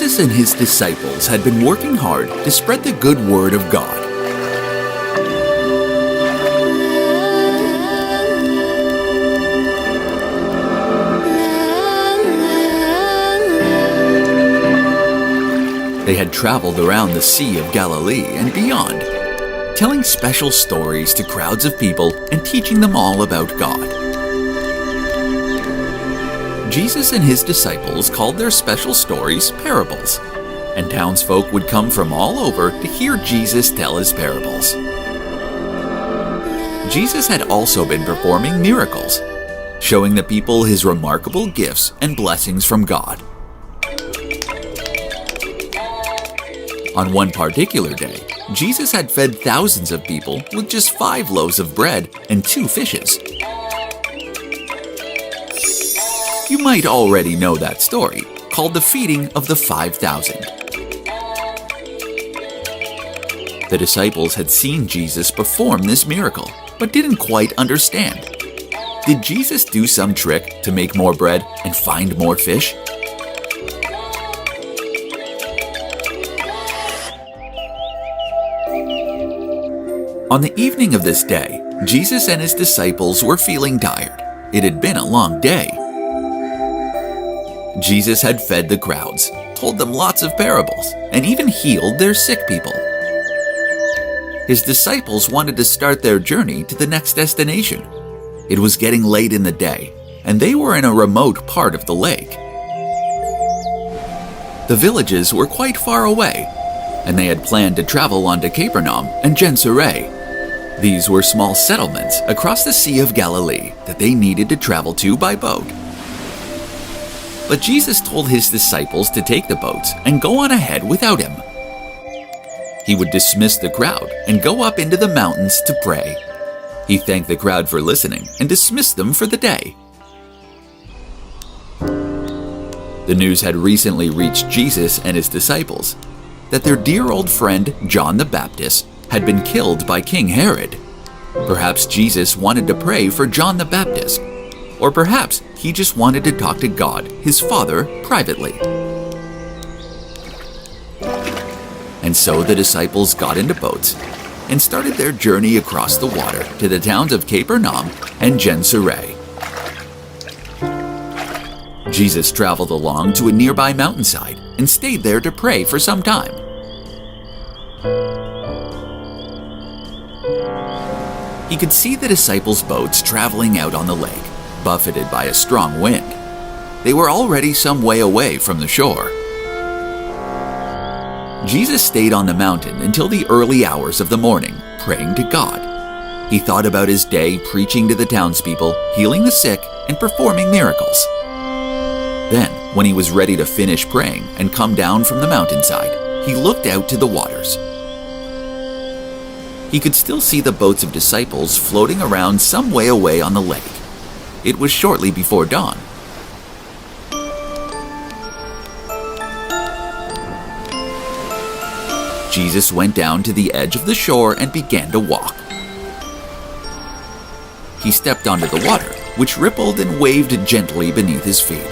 Jesus and his disciples had been working hard to spread the good word of God. They had traveled around the Sea of Galilee and beyond, telling special stories to crowds of people and teaching them all about God. Jesus and his disciples called their special stories parables, and townsfolk would come from all over to hear Jesus tell his parables. Jesus had also been performing miracles, showing the people his remarkable gifts and blessings from God. On one particular day, Jesus had fed thousands of people with just 5 loaves of bread and 2 fishes. You might already know that story, called the feeding of the 5,000. The disciples had seen Jesus perform this miracle, but didn't quite understand. Did Jesus do some trick to make more bread and find more fish? On the evening of this day, Jesus and his disciples were feeling tired. It had been a long day. Jesus had fed the crowds, told them lots of parables, and even healed their sick people. His disciples wanted to start their journey to the next destination. It was getting late in the day, and they were in a remote part of the lake. The villages were quite far away, and they had planned to travel on to Capernaum and Gennesaret. These were small settlements across the Sea of Galilee that they needed to travel to by boat. But Jesus told his disciples to take the boats and go on ahead without him. He would dismiss the crowd and go up into the mountains to pray. He thanked the crowd for listening and dismissed them for the day. The news had recently reached Jesus and his disciples that their dear old friend John the Baptist had been killed by King Herod. Perhaps Jesus wanted to pray for John the Baptist, or perhaps he just wanted to talk to God, his Father, privately. And so the disciples got into boats and started their journey across the water to the towns of Capernaum and Gennesaret. Jesus traveled along to a nearby mountainside and stayed there to pray for some time. He could see the disciples' boats traveling out on the lake, buffeted by a strong wind. They were already some way away from the shore. Jesus stayed on the mountain until the early hours of the morning, praying to God. He thought about his day preaching to the townspeople, healing the sick, and performing miracles. Then, when he was ready to finish praying and come down from the mountainside, he looked out to the waters. He could still see the boats of disciples floating around some way away on the lake. It was shortly before dawn. Jesus went down to the edge of the shore and began to walk. He stepped onto the water, which rippled and waved gently beneath his feet.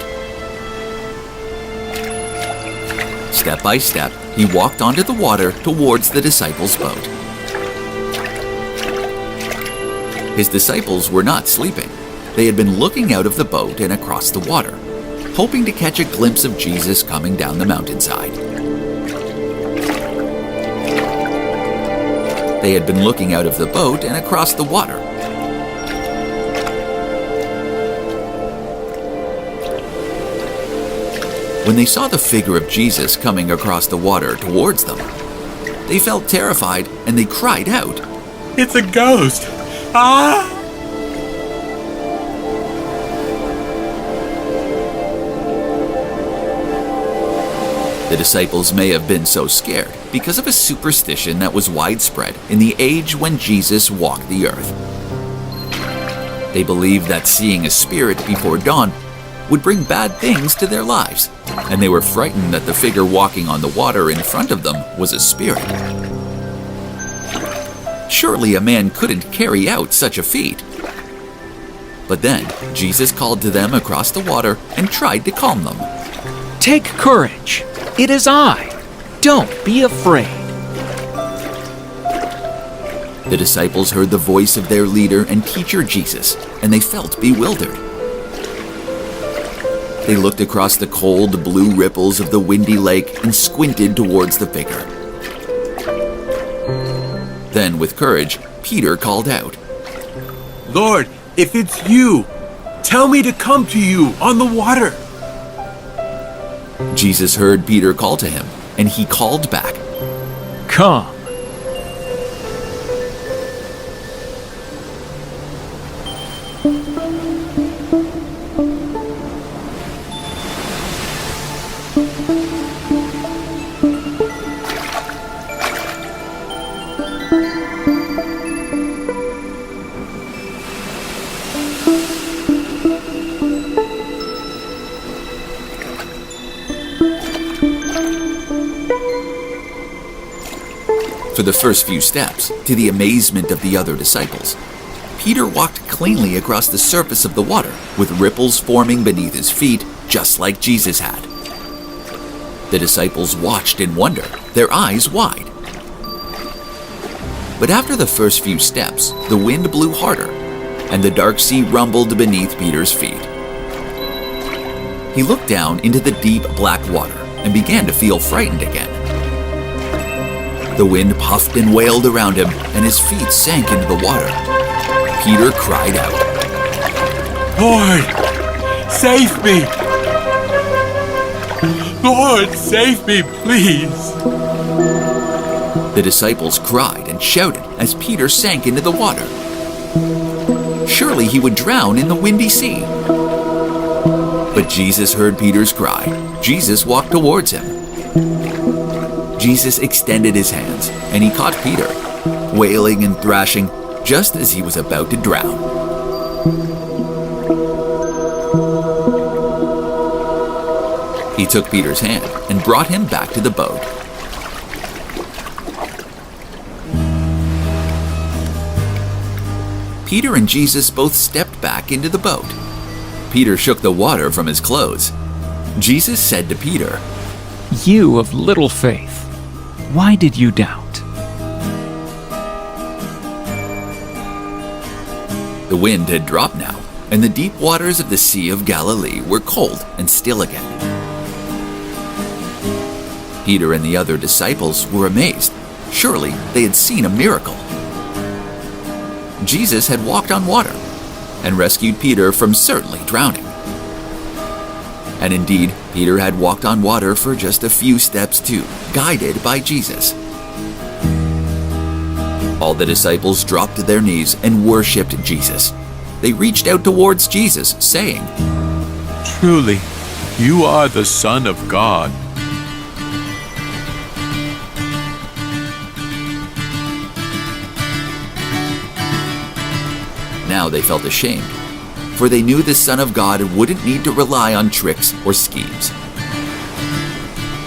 Step by step, he walked onto the water towards the disciples' boat. His disciples were not sleeping. They had been looking out of the boat and across the water, hoping to catch a glimpse of Jesus coming down the mountainside. They had been looking out of the boat and across the water. When they saw the figure of Jesus coming across the water towards them, they felt terrified and they cried out, "It's a ghost! Ah!" The disciples may have been so scared because of a superstition that was widespread in the age when Jesus walked the earth. They believed that seeing a spirit before dawn would bring bad things to their lives, and they were frightened that the figure walking on the water in front of them was a spirit. Surely a man couldn't carry out such a feat. But then Jesus called to them across the water and tried to calm them. "Take courage. It is I. Don't be afraid. The disciples heard the voice of their leader and teacher Jesus, and they felt bewildered. They looked across the cold blue ripples of the windy lake and squinted towards the figure. Then, with courage, Peter called out, Lord, if it's you, tell me to come to you on the water. Jesus heard Peter call to him, and he called back, Come. For the first few steps, to the amazement of the other disciples, Peter walked cleanly across the surface of the water, with ripples forming beneath his feet, just like Jesus had. The disciples watched in wonder, their eyes wide. But after the first few steps, the wind blew harder, and the dark sea rumbled beneath Peter's feet. He looked down into the deep black water and began to feel frightened again. The wind puffed and wailed around him, and his feet sank into the water. Peter cried out, Lord, save me. Lord, save me, please. The disciples cried and shouted as Peter sank into the water. Surely he would drown in the windy sea. But Jesus heard Peter's cry. Jesus walked towards him. Jesus extended his hands, and he caught Peter, wailing and thrashing just as he was about to drown. He took Peter's hand and brought him back to the boat. Peter and Jesus both stepped back into the boat. Peter shook the water from his clothes. Jesus said to Peter, You of little faith, why did you doubt? The wind had dropped now, and the deep waters of the Sea of Galilee were cold and still again. Peter and the other disciples were amazed. Surely they had seen a miracle. Jesus had walked on water and rescued Peter from certainly drowning. And indeed, Peter had walked on water for just a few steps too, guided by Jesus. All the disciples dropped to their knees and worshipped Jesus. They reached out towards Jesus, saying, Truly, you are the Son of God. Now they felt ashamed, for they knew the Son of God wouldn't need to rely on tricks or schemes.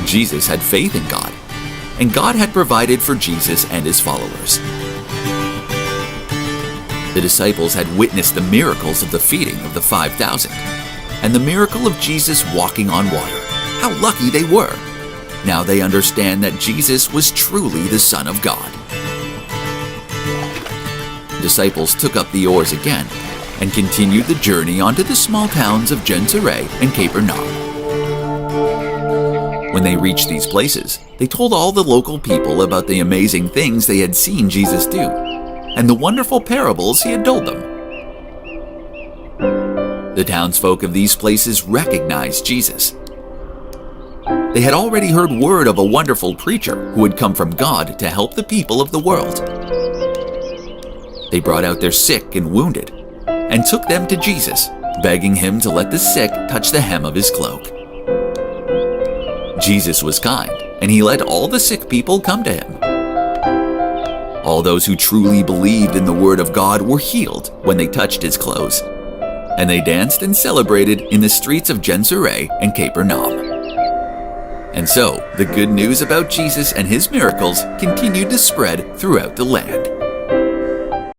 Jesus had faith in God, and God had provided for Jesus and his followers. The disciples had witnessed the miracles of the feeding of the 5,000, and the miracle of Jesus walking on water. How lucky they were! Now they understand that Jesus was truly the Son of God. The disciples took up the oars again and continued the journey onto the small towns of Gennesaret and Capernaum. When they reached these places, they told all the local people about the amazing things they had seen Jesus do and the wonderful parables he had told them. The townsfolk of these places recognized Jesus. They had already heard word of a wonderful preacher who had come from God to help the people of the world. They brought out their sick and wounded and took them to Jesus, begging him to let the sick touch the hem of his cloak. Jesus was kind, and he let all the sick people come to him. All those who truly believed in the word of God were healed when they touched his clothes, and they danced and celebrated in the streets of Gennesaret and Capernaum. And so, the good news about Jesus and his miracles continued to spread throughout the land.